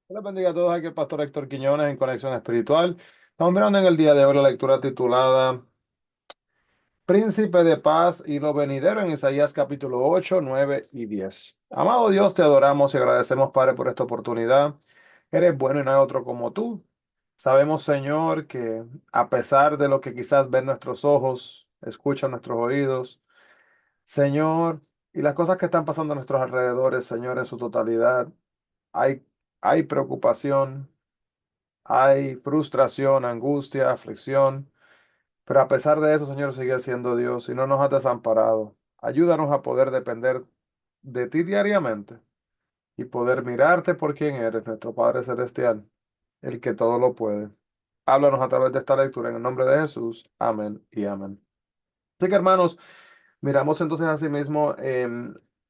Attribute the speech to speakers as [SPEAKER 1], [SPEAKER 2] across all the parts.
[SPEAKER 1] Les bendiga a todos. Aquí el pastor Héctor Quiñones en Conexión Espiritual. Estamos mirando en el día de hoy la lectura titulada Príncipe de Paz y lo venidero en Isaías capítulo 8, 9 y 10. Amado Dios, te adoramos y agradecemos, Padre, por esta oportunidad. Eres bueno y no hay otro como tú. Sabemos, Señor, que a pesar de lo que quizás ven nuestros ojos, escuchan nuestros oídos, Señor, y las cosas que están pasando a nuestros alrededores, Señor, en su totalidad, hay, hay preocupación. Hay frustración, angustia, aflicción, pero a pesar de eso, Señor, sigue siendo Dios y no nos has desamparado. Ayúdanos a poder depender de ti diariamente y poder mirarte por quien eres, nuestro Padre Celestial, el que todo lo puede. Háblanos a través de esta lectura en el nombre de Jesús. Amén y amén. Así que, hermanos, miramos entonces asimismo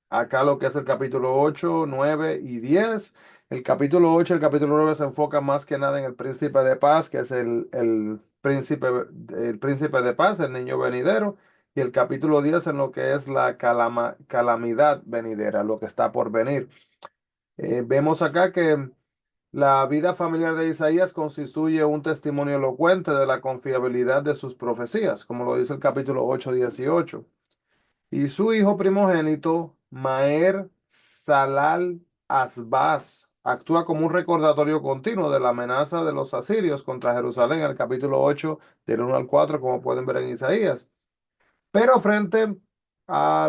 [SPEAKER 1] acá lo que es el capítulo 8, 9 y 10. El capítulo 8 y el capítulo 9 se enfocan más que nada en el príncipe de paz, que es el príncipe de paz, el niño venidero. Y el capítulo 10 en lo que es la calamidad venidera, lo que está por venir. Vemos acá que la vida familiar de Isaías constituye un testimonio elocuente de la confiabilidad de sus profecías, como lo dice el capítulo 8, 18. Y su hijo primogénito, Maer Salal Asbaz, actúa como un recordatorio continuo de la amenaza de los asirios contra Jerusalén, en el capítulo 8, del 1 al 4, como pueden ver en Isaías. Pero frente a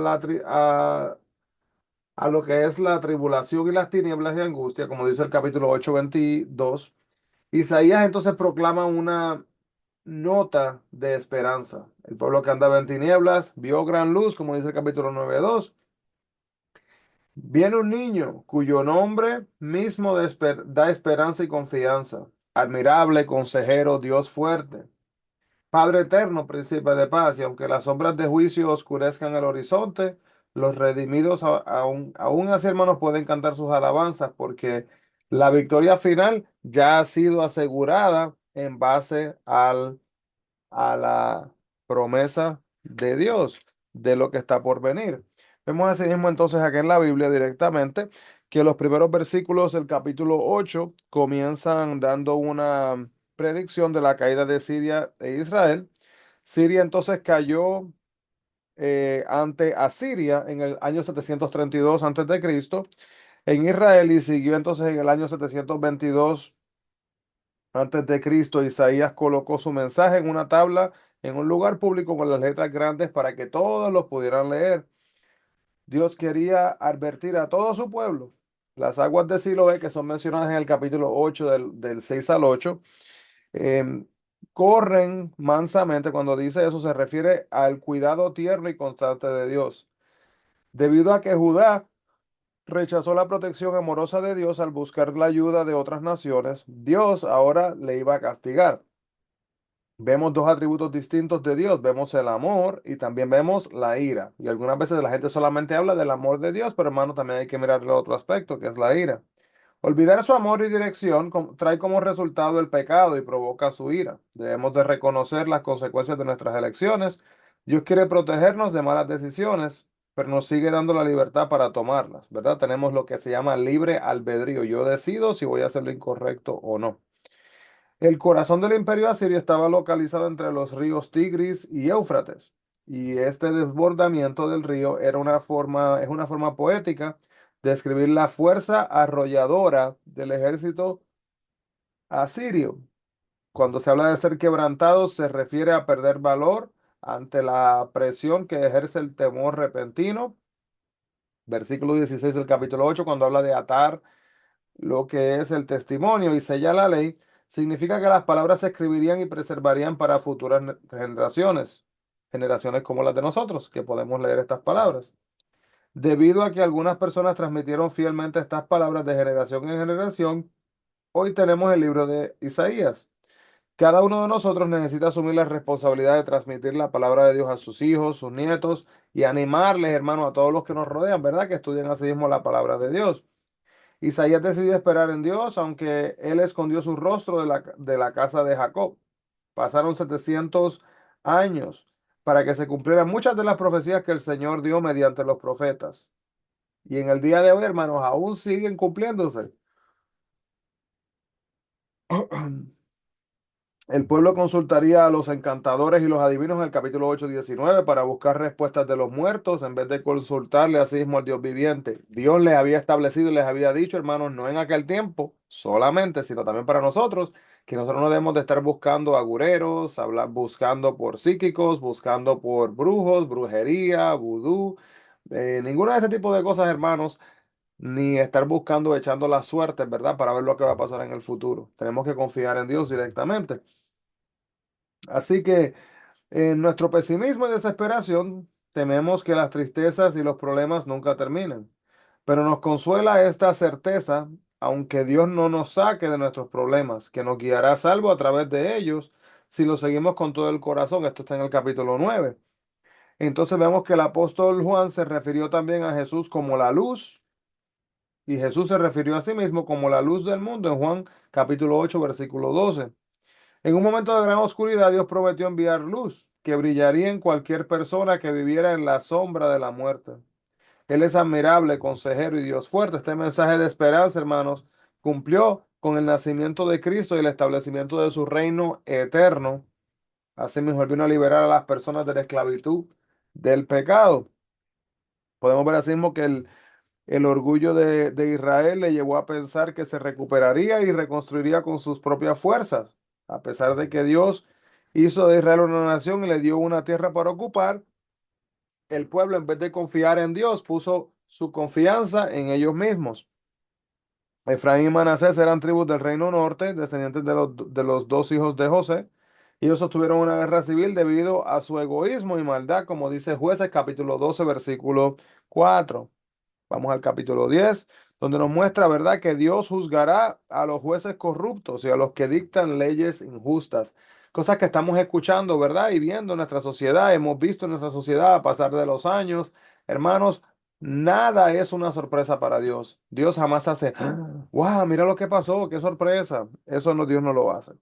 [SPEAKER 1] lo que es la tribulación y las tinieblas de angustia, como dice el capítulo 8, 22, Isaías entonces proclama una nota de esperanza. El pueblo que andaba en tinieblas vio gran luz, como dice el capítulo 9:2. Viene un niño cuyo nombre mismo da esperanza y confianza. Admirable, consejero, Dios fuerte, Padre eterno, príncipe de paz. Y aunque las sombras de juicio oscurezcan el horizonte, los redimidos aún así, hermanos, pueden cantar sus alabanzas porque la victoria final ya ha sido asegurada en base a la promesa de Dios, de lo que está por venir. Vemos así mismo entonces aquí en la Biblia directamente que los primeros versículos del capítulo 8 comienzan dando una predicción de la caída de Siria e Israel. Siria entonces cayó ante Asiria en el año 732 antes de Cristo, en Israel, y siguió entonces en el año 722 antes de Cristo. Isaías colocó su mensaje en una tabla en un lugar público con las letras grandes para que todos lo pudieran leer. Dios quería advertir a todo su pueblo. Las aguas de Siloé, que son mencionadas en el capítulo 8 del 6 al 8, em, corren mansamente. Cuando dice eso, se refiere al cuidado tierno y constante de Dios. Debido a que Judá rechazó la protección amorosa de Dios al buscar la ayuda de otras naciones, Dios ahora le iba a castigar. Vemos dos atributos distintos de Dios, vemos el amor y también vemos la ira. Y algunas veces la gente solamente habla del amor de Dios, pero hermano, también hay que mirar el otro aspecto, que es la ira. Olvidar su amor y dirección trae como resultado el pecado y provoca su ira. Debemos de reconocer las consecuencias de nuestras elecciones. Dios quiere protegernos de malas decisiones, pero nos sigue dando la libertad para tomarlas, ¿verdad? Tenemos lo que se llama libre albedrío. Yo decido si voy a hacer lo incorrecto o no. El corazón del imperio asirio estaba localizado entre los ríos Tigris y Éufrates, y este desbordamiento del río es una forma poética de describir la fuerza arrolladora del ejército asirio. Cuando se habla de ser quebrantado, se refiere a perder valor ante la presión que ejerce el temor repentino. Versículo 16 del capítulo 8, cuando habla de atar lo que es el testimonio y sella la ley, significa que las palabras se escribirían y preservarían para futuras generaciones, generaciones como las de nosotros, que podemos leer estas palabras. Debido a que algunas personas transmitieron fielmente estas palabras de generación en generación, hoy tenemos el libro de Isaías. Cada uno de nosotros necesita asumir la responsabilidad de transmitir la palabra de Dios a sus hijos, sus nietos y animarles, hermanos, a todos los que nos rodean, ¿verdad? Que estudien así mismo la palabra de Dios. Isaías decidió esperar en Dios, aunque él escondió su rostro de la casa de Jacob. Pasaron 700 años para que se cumplieran muchas de las profecías que el Señor dio mediante los profetas. Y en el día de hoy, hermanos, aún siguen cumpliéndose. El pueblo consultaría a los encantadores y los adivinos en el capítulo 8:19 para buscar respuestas de los muertos en vez de consultarle a sí mismo al Dios viviente. Dios les había establecido y les había dicho, hermanos, no en aquel tiempo solamente, sino también para nosotros, que nosotros no debemos de estar buscando agureros, buscando por psíquicos, buscando por brujos, brujería, vudú, ninguna de ese tipo de cosas, hermanos, ni estar buscando, echando la suerte, ¿verdad? Para ver lo que va a pasar en el futuro. Tenemos que confiar en Dios directamente. Así que en nuestro pesimismo y desesperación tememos que las tristezas y los problemas nunca terminen. Pero nos consuela esta certeza, aunque Dios no nos saque de nuestros problemas, que nos guiará a salvo a través de ellos si lo seguimos con todo el corazón. Esto está en el capítulo 9. Entonces vemos que el apóstol Juan se refirió también a Jesús como la luz y Jesús se refirió a sí mismo como la luz del mundo en Juan capítulo 8 versículo 12. En un momento de gran oscuridad, Dios prometió enviar luz que brillaría en cualquier persona que viviera en la sombra de la muerte. Él es admirable, consejero y Dios fuerte. Este mensaje de esperanza, hermanos, cumplió con el nacimiento de Cristo y el establecimiento de su reino eterno. Asimismo, él vino a liberar a las personas de la esclavitud del pecado. Podemos ver asimismo que el orgullo de Israel le llevó a pensar que se recuperaría y reconstruiría con sus propias fuerzas, a pesar de que Dios hizo de Israel una nación y le dio una tierra para ocupar. El pueblo, en vez de confiar en Dios, puso su confianza en ellos mismos. Efraín y Manasés eran tribus del reino norte, descendientes de los dos hijos de José. Y ellos sostuvieron una guerra civil debido a su egoísmo y maldad, como dice Jueces capítulo 12, versículo 4. Vamos al capítulo 10, donde nos muestra, ¿verdad?, que Dios juzgará a los jueces corruptos y a los que dictan leyes injustas. Cosas que estamos escuchando, ¿verdad? Y viendo en nuestra sociedad, hemos visto en nuestra sociedad a pasar de los años. Hermanos, nada es una sorpresa para Dios. Dios jamás hace, wow, mira lo que pasó, qué sorpresa. Eso no, Dios no lo hace.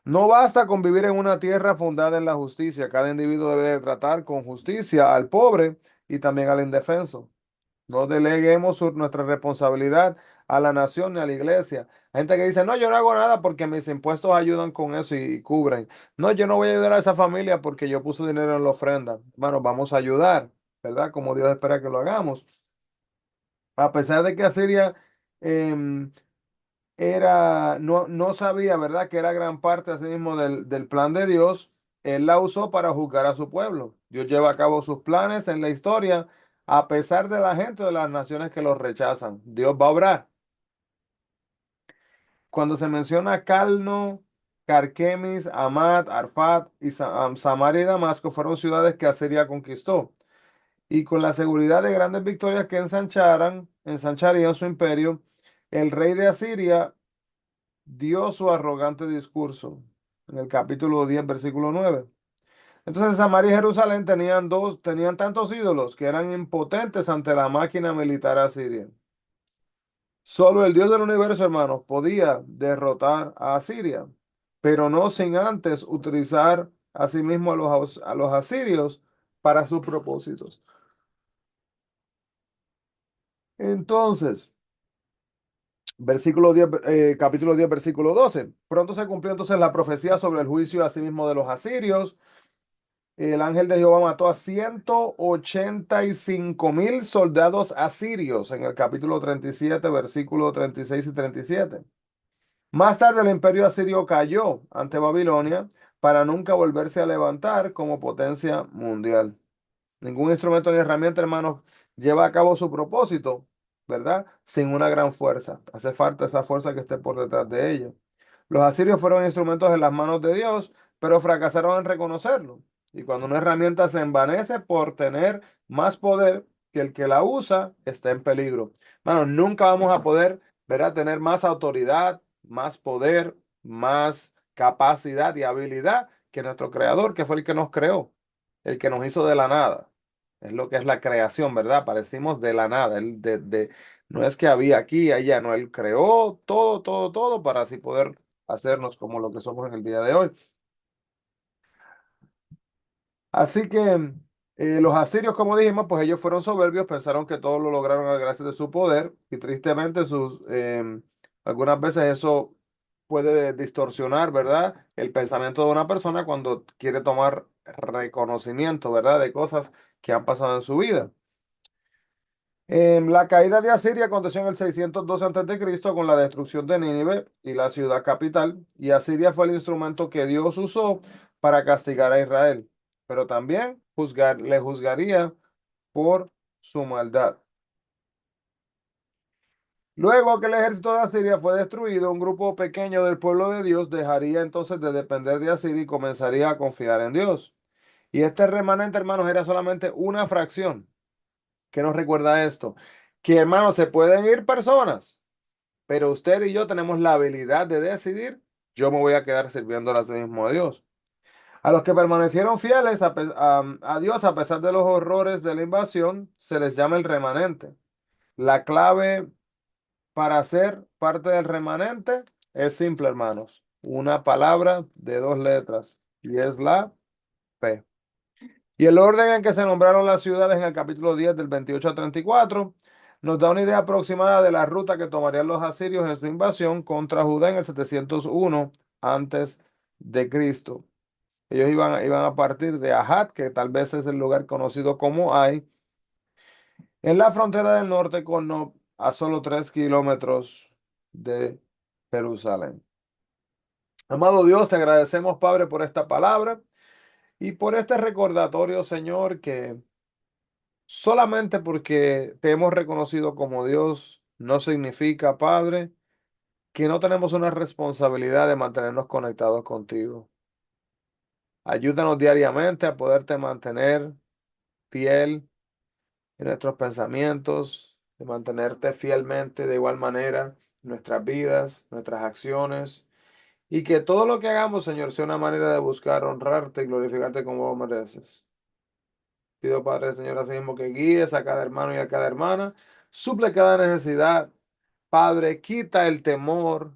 [SPEAKER 1] No basta con vivir en una tierra fundada en la justicia. Cada individuo debe de tratar con justicia al pobre y también al indefenso. No deleguemos nuestra responsabilidad a la nación ni a la iglesia. Hay gente que dice, no, yo no hago nada porque mis impuestos ayudan con eso y cubren. No, yo no voy a ayudar a esa familia porque yo puse dinero en la ofrenda. Bueno, vamos a ayudar, ¿verdad? Como Dios espera que lo hagamos. A pesar de que Asiria em, no sabía, ¿verdad? Que era gran parte así mismo del plan de Dios, él la usó para juzgar a su pueblo. Dios lleva a cabo sus planes en la historia, a pesar de la gente de las naciones que los rechazan. Dios va a obrar. Cuando se menciona Calno, Carquemis, Amat, Arfat y Samaria y Damasco fueron ciudades que Asiria conquistó. Y con la seguridad de grandes victorias que ensancharían su imperio, el rey de Asiria dio su arrogante discurso en el capítulo 10 versículo 9. Entonces Samaria y Jerusalén tenían tantos ídolos que eran impotentes ante la máquina militar asiria. Solo el Dios del universo, hermanos, podía derrotar a Asiria, pero no sin antes utilizar a sí mismo a los asirios para sus propósitos. Entonces, capítulo 10 versículo 12. Pronto se cumplió entonces la profecía sobre el juicio asimismo de los asirios. El ángel de Jehová mató a 185,000 soldados asirios en el capítulo 37, versículo 36 y 37. Más tarde el imperio asirio cayó ante Babilonia para nunca volverse a levantar como potencia mundial. Ningún instrumento ni herramienta, hermanos, lleva a cabo su propósito, ¿verdad? Sin una gran fuerza. Hace falta esa fuerza que esté por detrás de ellos. Los asirios fueron instrumentos en las manos de Dios, pero fracasaron en reconocerlo. Y cuando una herramienta se envanece por tener más poder que el que la usa, está en peligro. Bueno, nunca vamos a poder, ¿verdad?, tener más autoridad, más poder, más capacidad y habilidad que nuestro creador, que fue el que nos creó, el que nos hizo de la nada. Es lo que es la creación, ¿verdad? Aparecimos de la nada. No es que había aquí y allá, no, él creó todo, todo, todo para así poder hacernos como lo que somos en el día de hoy. Así que los asirios, como dijimos, pues ellos fueron soberbios, pensaron que todo lo lograron a gracias de su poder y tristemente algunas veces eso puede distorsionar, ¿verdad? El pensamiento de una persona cuando quiere tomar reconocimiento, ¿verdad? De cosas que han pasado en su vida. La caída de Asiria aconteció en el 612 a.C. con la destrucción de Nínive y la ciudad capital, y Asiria fue el instrumento que Dios usó para castigar a Israel, pero también le juzgaría por su maldad. Luego que el ejército de Asiria fue destruido, un grupo pequeño del pueblo de Dios dejaría entonces de depender de Asiria y comenzaría a confiar en Dios. Y este remanente, hermanos, era solamente una fracción. ¿Qué nos recuerda esto? Que, hermanos, se pueden ir personas, pero usted y yo tenemos la habilidad de decidir, yo me voy a quedar sirviendo a sí mismo a Dios. A los que permanecieron fieles a Dios a pesar de los horrores de la invasión, se les llama el remanente. La clave para ser parte del remanente es simple, hermanos. Una palabra de dos letras y es la fe. Y el orden en que se nombraron las ciudades en el capítulo 10 del 28 al 34 nos da una idea aproximada de la ruta que tomarían los asirios en su invasión contra Judá en el 701 antes de Cristo. Ellos iban a partir de Ahat, que tal vez es el lugar conocido como Ai, en la frontera del norte con Nob, a solo 3 kilómetros de Jerusalén. Amado Dios, te agradecemos, Padre, por esta palabra y por este recordatorio, Señor, que solamente porque te hemos reconocido como Dios no significa, Padre, que no tenemos una responsabilidad de mantenernos conectados contigo. Ayúdanos diariamente a poderte mantener fiel en nuestros pensamientos, de mantenerte fielmente de igual manera en nuestras vidas, nuestras acciones, y que todo lo que hagamos, Señor, sea una manera de buscar honrarte y glorificarte como vos mereces. Pido, Padre, Señor, así mismo que guíes a cada hermano y a cada hermana, suple cada necesidad. Padre, quita el temor,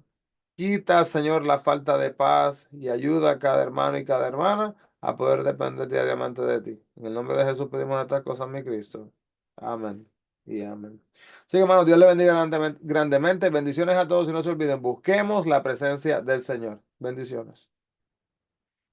[SPEAKER 1] quita, Señor, la falta de paz y ayuda a cada hermano y cada hermana a poder depender diariamente de ti. En el nombre de Jesús pedimos estas cosas, mi Cristo. Amén y amén. Sí, hermanos, Dios le bendiga grandemente. Bendiciones a todos y no se olviden, busquemos la presencia del Señor. Bendiciones.